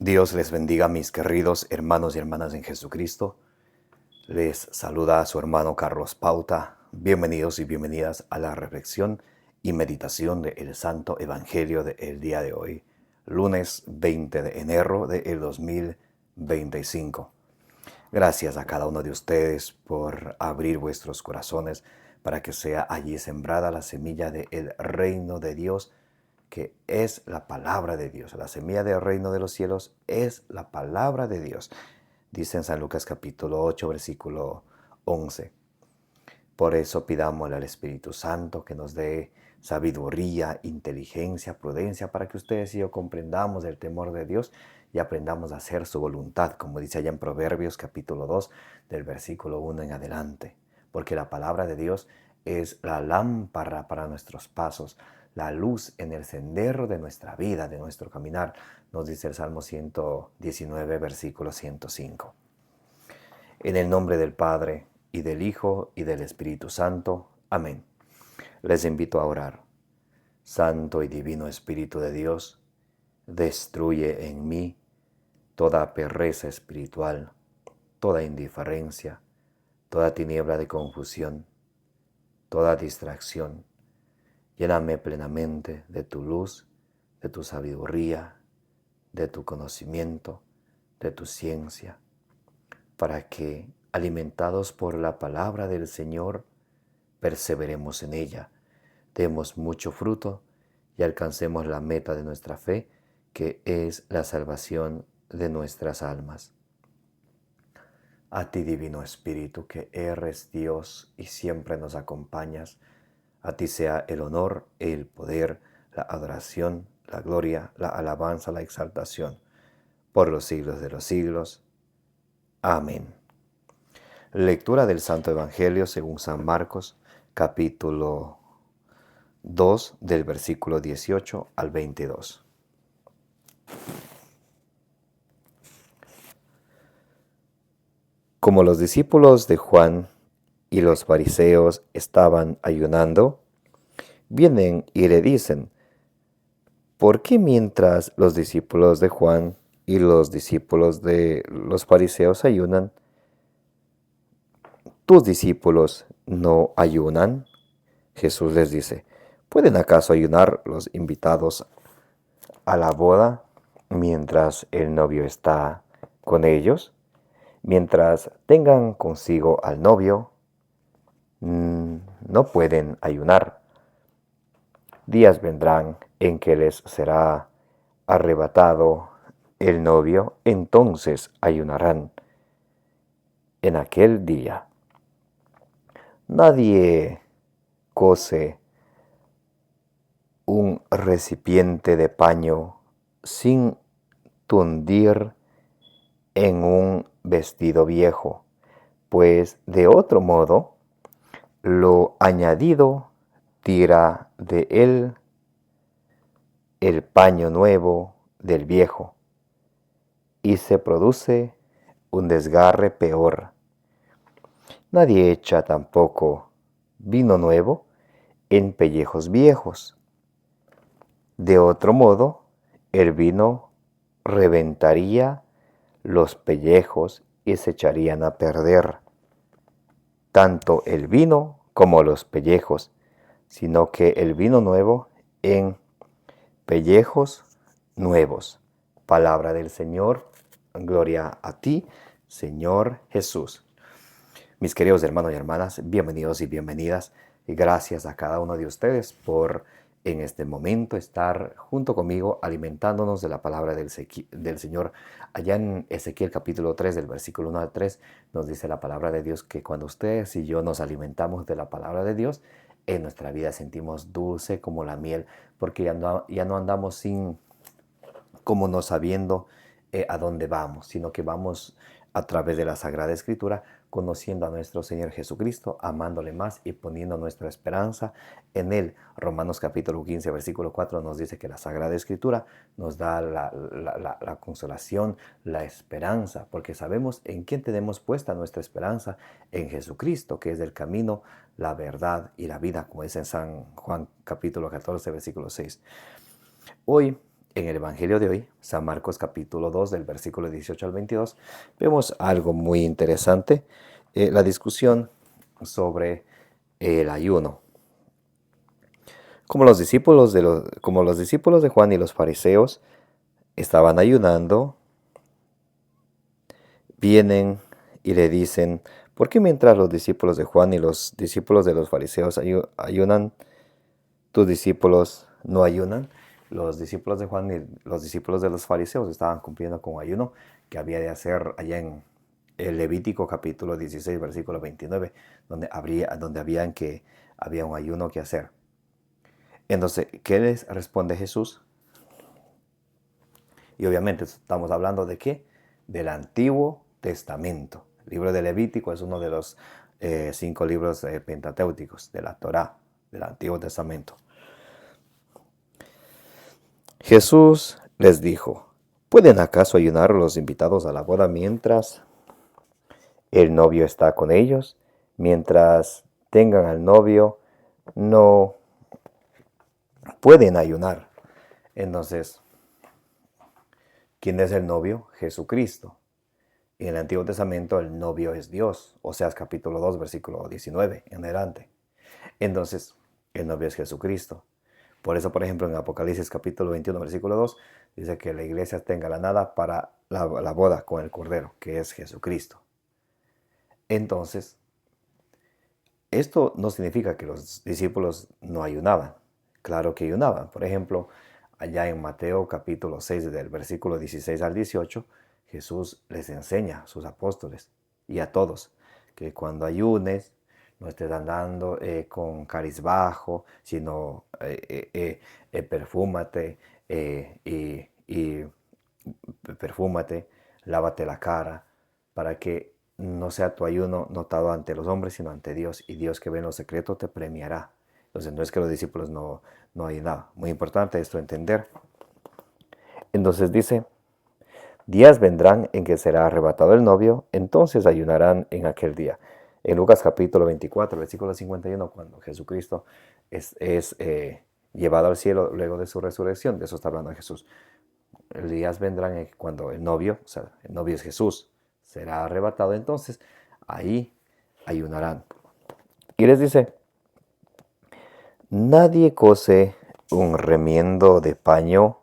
Dios les bendiga, mis queridos hermanos y hermanas en Jesucristo. Les saluda a su hermano Carlos Pauta. Bienvenidos y bienvenidas a la reflexión y meditación del Santo Evangelio del día de hoy, lunes 20 de enero del 2025. Gracias a cada uno de ustedes por abrir vuestros corazones para que sea allí sembrada la semilla del reino de Dios, que es la palabra de Dios. La semilla del reino de los cielos es la palabra de Dios. Dice en San Lucas capítulo 8, versículo 11. Por eso pidámosle al Espíritu Santo que nos dé sabiduría, inteligencia, prudencia, para que ustedes y yo comprendamos el temor de Dios y aprendamos a hacer su voluntad, como dice allá en Proverbios capítulo 2, del versículo 1 en adelante. Porque la palabra de Dios es la lámpara para nuestros pasos, la luz en el sendero de nuestra vida, de nuestro caminar, nos dice el Salmo 119, versículo 105. En el nombre del Padre, y del Hijo, y del Espíritu Santo. Amén. Les invito a orar. Santo y divino Espíritu de Dios, destruye en mí toda pereza espiritual, toda indiferencia, toda tiniebla de confusión, toda distracción. Lléname plenamente de tu luz, de tu sabiduría, de tu conocimiento, de tu ciencia, para que, alimentados por la palabra del Señor, perseveremos en ella, demos mucho fruto y alcancemos la meta de nuestra fe, que es la salvación de nuestras almas. A ti, Divino Espíritu, que eres Dios y siempre nos acompañas, a ti sea el honor, el poder, la adoración, la gloria, la alabanza, la exaltación, por los siglos de los siglos. Amén. Lectura del Santo Evangelio según San Marcos, capítulo 2, del versículo 18 al 22. Como los discípulos de Juan y los fariseos estaban ayunando, vienen y le dicen: ¿por qué mientras los discípulos de Juan y los discípulos de los fariseos ayunan, tus discípulos no ayunan? Jesús les dice: ¿pueden acaso ayunar los invitados a la boda mientras el novio está con ellos? Mientras tengan consigo al novio, no pueden ayunar. Días vendrán en que les será arrebatado el novio, entonces ayunarán. En aquel día nadie cose un recipiente de paño sin tundir en un vestido viejo, pues de otro modo lo añadido tira de él el paño nuevo del viejo, y se produce un desgarre peor. Nadie echa tampoco vino nuevo en pellejos viejos. De otro modo, el vino reventaría los pellejos y se echarían a perder, tanto el vino como los pellejos, sino que el vino nuevo en pellejos nuevos. Palabra del Señor, gloria a ti, Señor Jesús. Mis queridos hermanos y hermanas, bienvenidos y bienvenidas, y gracias a cada uno de ustedes por en este momento estar junto conmigo alimentándonos de la palabra del Señor. Allá en Ezequiel capítulo 3, del versículo 1 al 3, nos dice la palabra de Dios que cuando ustedes y yo nos alimentamos de la palabra de Dios, en nuestra vida sentimos dulce como la miel, porque ya no andamos sin como no sabiendo a dónde vamos, sino que vamos a través de la Sagrada Escritura conociendo a nuestro Señor Jesucristo, amándole más y poniendo nuestra esperanza en Él. Romanos capítulo 15, versículo 4 nos dice que la Sagrada Escritura nos da la consolación, la esperanza, porque sabemos en quién tenemos puesta nuestra esperanza, en Jesucristo, que es el camino, la verdad y la vida, como dice en San Juan capítulo 14, versículo 6. Hoy En el Evangelio de hoy, San Marcos capítulo 2, del versículo 18 al 22, vemos algo muy interesante, la discusión sobre el ayuno. Como los discípulos de Juan y los fariseos estaban ayunando, vienen y le dicen: ¿por qué mientras los discípulos de Juan y los discípulos de los fariseos ayunan, tus discípulos no ayunan? Los discípulos de Juan y los discípulos de los fariseos estaban cumpliendo con un ayuno que había de hacer allá en el Levítico capítulo 16, versículo 29, donde había un ayuno que hacer. Entonces, ¿qué les responde Jesús? Y obviamente estamos hablando ¿de qué? Del Antiguo Testamento. El libro de Levítico es uno de los 5 libros pentateucos de la Torá, del Antiguo Testamento. Jesús les dijo: ¿pueden acaso ayunar los invitados a la boda mientras el novio está con ellos? Mientras tengan al novio, no pueden ayunar. Entonces, ¿quién es el novio? Jesucristo. En el Antiguo Testamento el novio es Dios, Oseas capítulo 2, versículo 19 en adelante. Entonces, el novio es Jesucristo. Por eso, por ejemplo, en Apocalipsis capítulo 21, versículo 2, dice que la iglesia tenga la nada para la boda con el Cordero, que es Jesucristo. Entonces, esto no significa que los discípulos no ayunaban. Claro que ayunaban. Por ejemplo, allá en Mateo capítulo 6, del versículo 16 al 18, Jesús les enseña a sus apóstoles y a todos que cuando ayunes no estés andando con cariz bajo, sino perfúmate y perfúmate, lávate la cara, para que no sea tu ayuno notado ante los hombres, sino ante Dios, y Dios que ve en lo secreto te premiará. Entonces no es que los discípulos no ayunaban. Muy importante esto entender. Entonces dice: días vendrán en que será arrebatado el novio, entonces ayunarán en aquel día. En Lucas capítulo 24, versículo 51, cuando Jesucristo es llevado al cielo luego de su resurrección, de eso está hablando Jesús. Días vendrán cuando el novio, o sea, el novio es Jesús, será arrebatado, entonces ahí ayunarán. Y les dice: nadie cose un remiendo de paño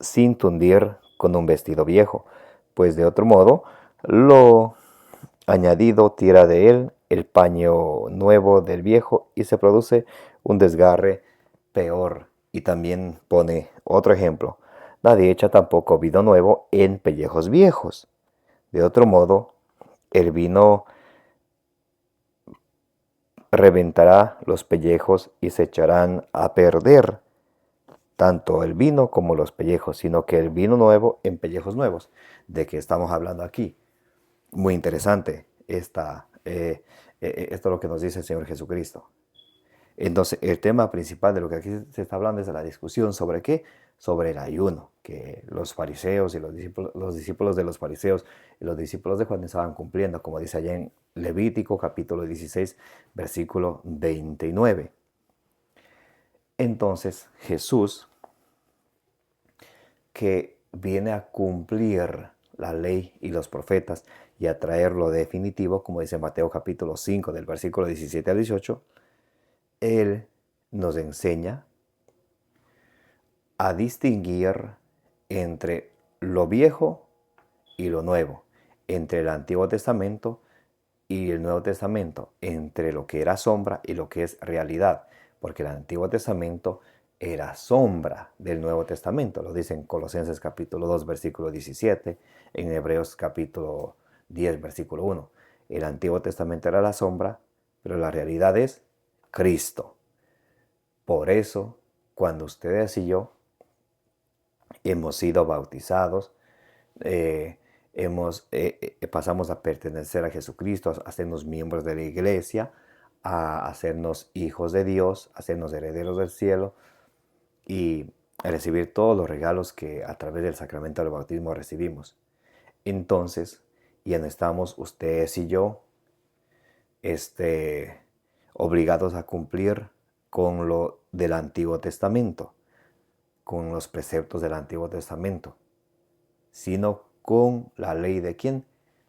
sin tundir con un vestido viejo, pues de otro modo lo añadido tira de él el paño nuevo del viejo y se produce un desgarre peor. Y también pone otro ejemplo: nadie echa tampoco vino nuevo en pellejos viejos. De otro modo, el vino reventará los pellejos y se echarán a perder tanto el vino como los pellejos, sino que el vino nuevo en pellejos nuevos. ¿De qué estamos hablando aquí? Muy interesante esto es lo que nos dice el Señor Jesucristo. Entonces, el tema principal de lo que aquí se está hablando es de la discusión sobre qué, sobre el ayuno, que los fariseos y los discípulos de los fariseos y los discípulos de Juan estaban cumpliendo, como dice allá en Levítico capítulo 16, versículo 29. Entonces, Jesús, que viene a cumplir la ley y los profetas y a traerlo definitivo, como dice Mateo capítulo 5, del versículo 17 al 18, Él nos enseña a distinguir entre lo viejo y lo nuevo, entre el Antiguo Testamento y el Nuevo Testamento, entre lo que era sombra y lo que es realidad, porque el Antiguo Testamento era sombra del Nuevo Testamento, lo dice en Colosenses capítulo 2, versículo 17, en Hebreos capítulo 10, versículo 1. El Antiguo Testamento era la sombra, pero la realidad es Cristo. Por eso, cuando ustedes y yo hemos sido bautizados, pasamos a pertenecer a Jesucristo, a hacernos miembros de la iglesia, a hacernos hijos de Dios, a hacernos herederos del cielo y a recibir todos los regalos que a través del sacramento del bautismo recibimos. Entonces, ya no estamos ustedes y yo obligados a cumplir con lo del Antiguo Testamento, con los preceptos del Antiguo Testamento, sino con la ley ¿de quién?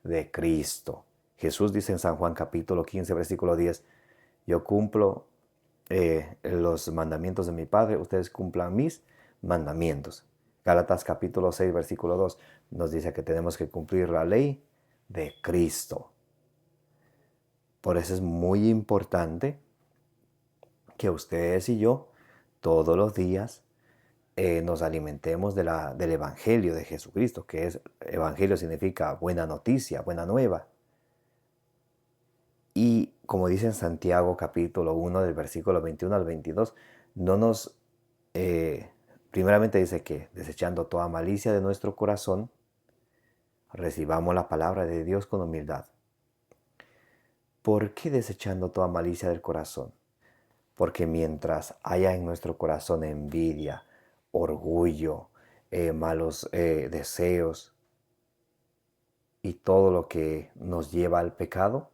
De Cristo. Jesús dice en San Juan capítulo 15, versículo 10, yo cumplo los mandamientos de mi Padre, ustedes cumplan mis mandamientos. Gálatas capítulo 6, versículo 2 nos dice que tenemos que cumplir la ley de Cristo. Por eso es muy importante que ustedes y yo todos los días nos alimentemos del Evangelio de Jesucristo, que es, Evangelio significa buena noticia, buena nueva. Y como dice en Santiago capítulo 1 del versículo 21 al 22, no nos, primeramente dice que desechando toda malicia de nuestro corazón, recibamos la palabra de Dios con humildad. ¿Por qué desechando toda malicia del corazón? Porque mientras haya en nuestro corazón envidia, orgullo, malos deseos y todo lo que nos lleva al pecado,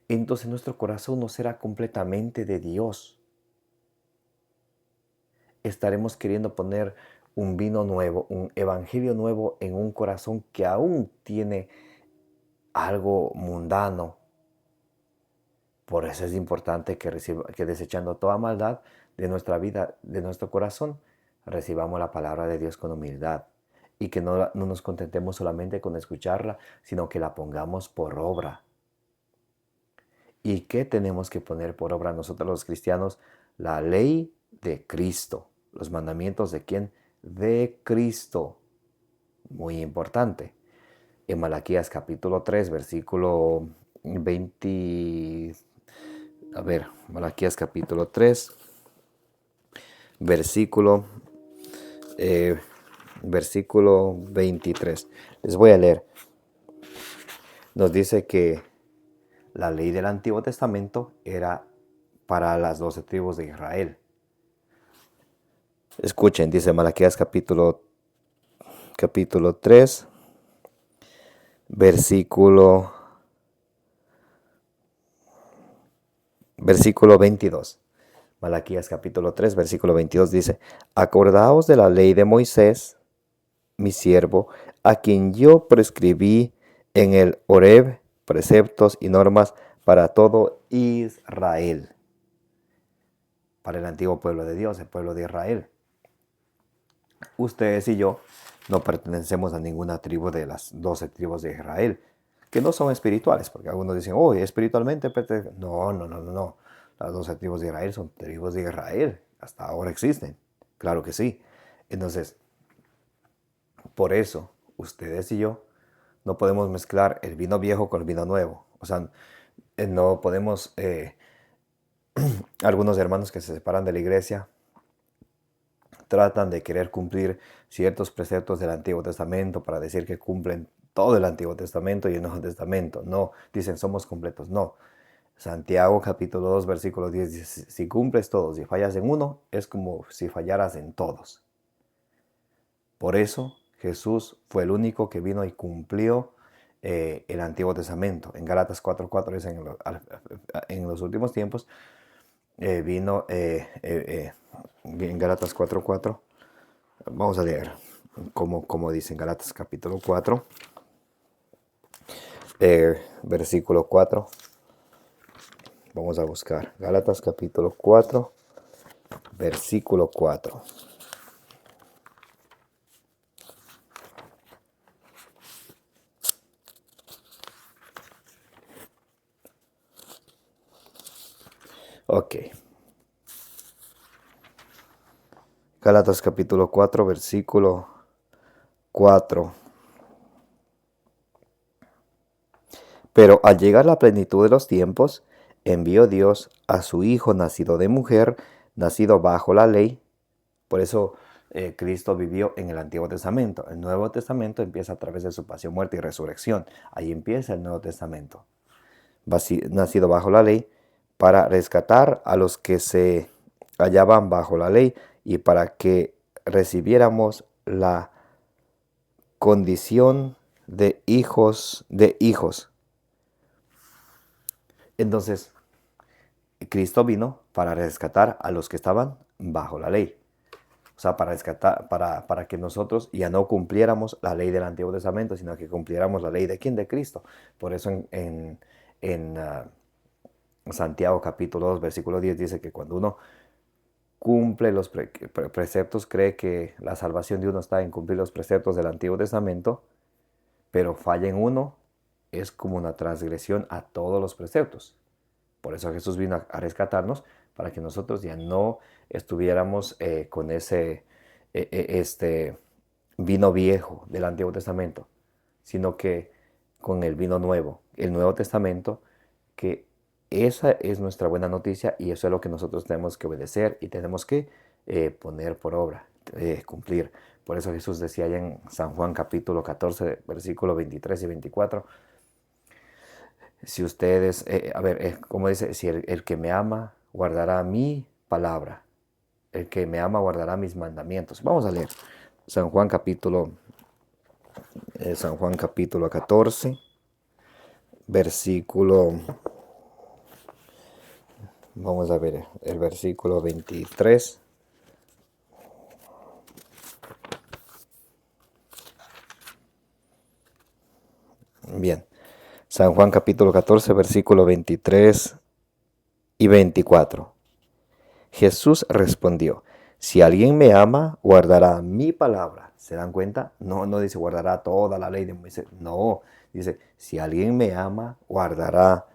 entonces nuestro corazón no será completamente de Dios. Estaremos queriendo poner un vino nuevo, un evangelio nuevo en un corazón que aún tiene algo mundano. Por eso es importante que desechando toda maldad de nuestra vida, de nuestro corazón, recibamos la palabra de Dios con humildad y que no nos contentemos solamente con escucharla, sino que la pongamos por obra. ¿Y qué tenemos que poner por obra nosotros los cristianos? La ley de Cristo. ¿Los mandamientos de quién? De Cristo. Muy importante. En Malaquías capítulo 3, versículo 20... Malaquías capítulo 3, versículo 23. Les voy a leer. Nos dice que la ley del Antiguo Testamento era para las 12 tribus de Israel. Escuchen, dice Malaquías capítulo 3, versículo 22. Malaquías capítulo 3, versículo 22 dice, acordaos de la ley de Moisés, mi siervo, a quien yo prescribí en el Horeb preceptos y normas para todo Israel. Para el antiguo pueblo de Dios, el pueblo de Israel. Ustedes y yo no pertenecemos a ninguna tribu de las 12 tribus de Israel, que no son espirituales, porque algunos dicen, espiritualmente pertenecen. No. Las 12 tribus de Israel son tribus de Israel, hasta ahora existen, claro que sí. Entonces, por eso, ustedes y yo no podemos mezclar el vino viejo con el vino nuevo. O sea, no podemos, algunos hermanos que se separan de la iglesia tratan de querer cumplir ciertos preceptos del Antiguo Testamento para decir que cumplen todo el Antiguo Testamento y el Nuevo Testamento. No, dicen somos completos. No. Santiago capítulo 2 versículo 10 dice, si cumples todos y fallas en uno, es como si fallaras en todos. Por eso Jesús fue el único que vino y cumplió el Antiguo Testamento. En Gálatas 4:4 dice, en los últimos tiempos vino en Gálatas 4:4. Vamos a leer como dice en Gálatas capítulo 4, versículo 4. Vamos a buscar Gálatas capítulo 4, versículo 4. Ok. Gálatas capítulo 4, versículo 4. Pero al llegar la plenitud de los tiempos, envió Dios a su Hijo nacido de mujer, nacido bajo la ley. Por eso Cristo vivió en el Antiguo Testamento. El Nuevo Testamento empieza a través de su pasión, muerte y resurrección. Ahí empieza el Nuevo Testamento. Nacido bajo la ley, para rescatar a los que se hallaban bajo la ley y para que recibiéramos la condición de hijos. Entonces, Cristo vino para rescatar a los que estaban bajo la ley. O sea, para rescatar, para que nosotros ya no cumpliéramos la ley del Antiguo Testamento, sino que cumpliéramos la ley de quién, de Cristo. Por eso en Santiago capítulo 2, versículo 10 dice que cuando uno cumple los preceptos, cree que la salvación de uno está en cumplir los preceptos del Antiguo Testamento, pero falla en uno, es como una transgresión a todos los preceptos. Por eso Jesús vino a rescatarnos, para que nosotros ya no estuviéramos con este vino viejo del Antiguo Testamento, sino que con el vino nuevo, el Nuevo Testamento, que esa es nuestra buena noticia y eso es lo que nosotros tenemos que obedecer y tenemos que poner por obra, cumplir. Por eso Jesús decía allá en San Juan capítulo 14, versículo 23 y 24, si ustedes, como dice, si el que me ama guardará mi palabra, el que me ama guardará mis mandamientos. Vamos a leer San Juan capítulo 14, versículo, vamos a ver el versículo 23. Bien, San Juan capítulo 14, versículo 23 y 24. Jesús respondió, si alguien me ama, guardará mi palabra. ¿Se dan cuenta? No dice guardará toda la ley de Moisés. No, dice, si alguien me ama, guardará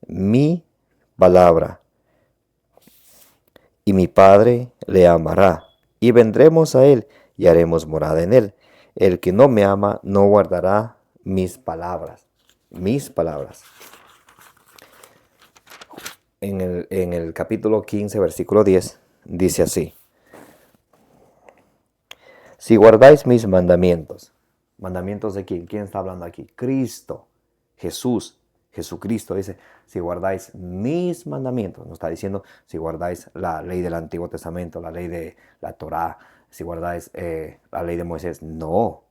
mi palabra. Y mi Padre le amará. Y vendremos a él y haremos morada en él. El que no me ama, no guardará mis palabras. Mis palabras. En el capítulo 15, versículo 10, dice así. Si guardáis mis mandamientos. ¿Mandamientos de quién? ¿Quién está hablando aquí? Cristo, Jesús, Jesucristo dice, si guardáis mis mandamientos. No está diciendo si guardáis la ley del Antiguo Testamento, la ley de la Torá, si guardáis la ley de Moisés. No,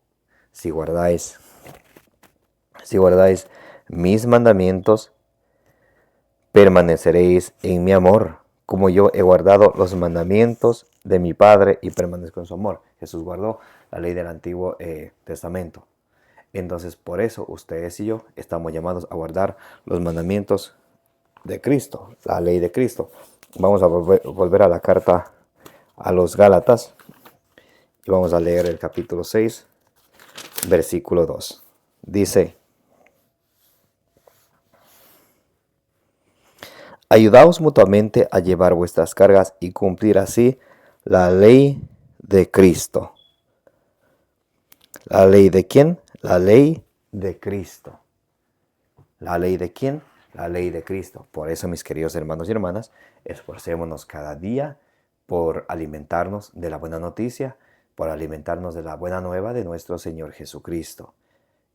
si guardáis mis mandamientos, permaneceréis en mi amor, como yo he guardado los mandamientos de mi Padre y permanezco en su amor. Jesús guardó la ley del Antiguo Testamento. Entonces, por eso ustedes y yo estamos llamados a guardar los mandamientos de Cristo, la ley de Cristo. Vamos a volver a la carta a los Gálatas y vamos a leer el capítulo 6, versículo 2. Dice, ayudaos mutuamente a llevar vuestras cargas y cumplir así la ley de Cristo. ¿La ley de quién? La ley de Cristo. ¿La ley de quién? La ley de Cristo. Por eso, mis queridos hermanos y hermanas, esforcémonos cada día por alimentarnos de la buena noticia, por alimentarnos de la buena nueva de nuestro Señor Jesucristo.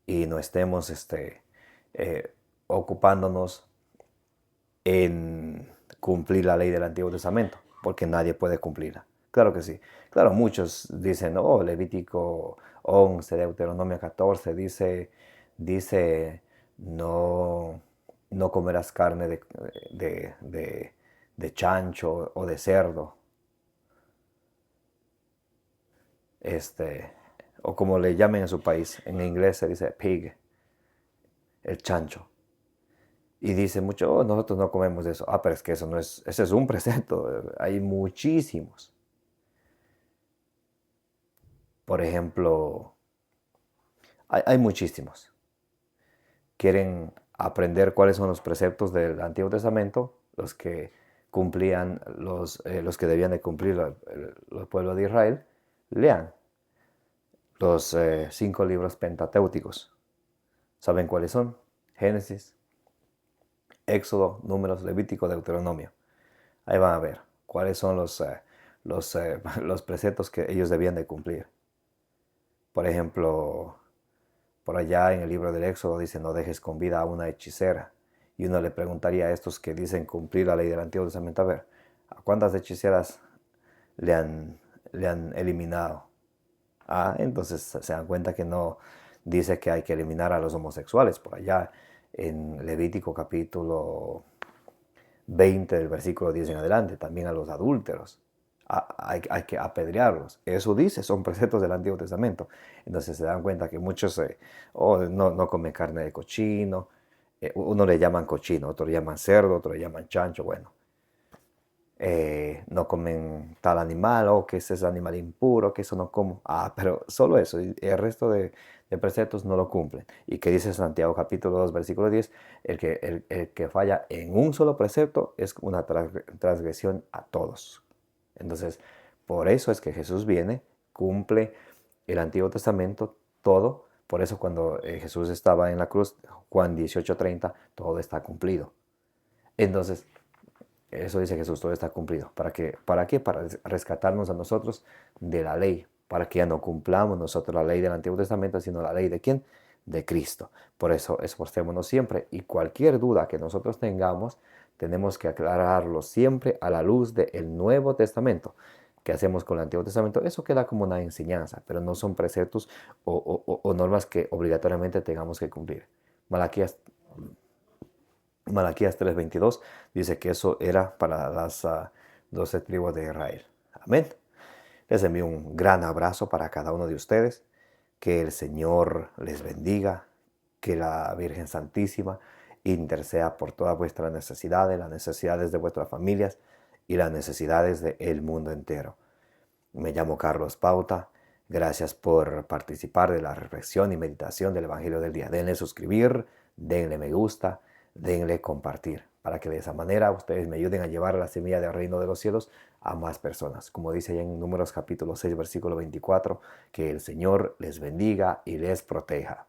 Y no estemos ocupándonos en cumplir la ley del Antiguo Testamento, porque nadie puede cumplirla. Claro que sí. Claro, muchos dicen, Levítico 11, Deuteronomio 14, dice no comerás carne de chancho o de cerdo. O como le llamen en su país, en inglés se dice pig, el chancho. Y dice mucho, nosotros no comemos eso. Pero es que ese es un precepto, hay muchísimos. Por ejemplo, hay muchísimos. Quieren aprender cuáles son los preceptos del Antiguo Testamento, los que cumplían, los que debían de cumplir los pueblos de Israel. Lean los 5 libros pentateuticos. ¿Saben cuáles son? Génesis, Éxodo, Números, Levítico, Deuteronomio. Ahí van a ver cuáles son los preceptos que ellos debían de cumplir. Por ejemplo, por allá en el libro del Éxodo dice, no dejes con vida a una hechicera. Y uno le preguntaría a estos que dicen cumplir la ley del Antiguo Testamento, a ver, ¿a cuántas hechiceras le han eliminado? Entonces se dan cuenta que no dice que hay que eliminar a los homosexuales. Por allá en Levítico capítulo 20, del versículo 10 en adelante, también a los adúlteros. hay que apedrearlos. Eso dice, son preceptos del Antiguo Testamento. Entonces se dan cuenta que muchos no comen carne de cochino. Uno le llaman cochino, otro le llaman cerdo, otro le llaman chancho. Bueno, no comen tal animal, o que ese es animal impuro, que eso no como. Pero solo eso, y el resto de preceptos no lo cumplen. ¿Y qué dice Santiago capítulo 2, versículo 10? El que falla en un solo precepto es una transgresión a todos. Entonces, por eso es que Jesús viene, cumple el Antiguo Testamento, todo. Por eso cuando Jesús estaba en la cruz, Juan 18:30, todo está cumplido. Entonces, eso dice Jesús, todo está cumplido. ¿Para qué? ¿Para qué? Para rescatarnos a nosotros de la ley, para que ya no cumplamos nosotros la ley del Antiguo Testamento, sino la ley de ¿quién? De Cristo. Por eso esforcémonos siempre, y cualquier duda que nosotros tengamos, tenemos que aclararlo siempre a la luz del Nuevo Testamento. ¿Qué hacemos con el Antiguo Testamento? Eso queda como una enseñanza, pero no son preceptos o normas que obligatoriamente tengamos que cumplir. Malaquías 3:22 dice que eso era para las 12 tribus de Israel. Amén. Les envío un gran abrazo para cada uno de ustedes. Que el Señor les bendiga. Que la Virgen Santísima interceda por todas vuestras necesidades, las necesidades de vuestras familias y las necesidades del mundo entero. Me llamo Carlos Pauta. Gracias por participar de la reflexión y meditación del Evangelio del día. Denle suscribir, denle me gusta, denle compartir, para que de esa manera ustedes me ayuden a llevar la semilla del reino de los cielos a más personas. Como dice allá en Números capítulo 6, versículo 24, que el Señor les bendiga y les proteja.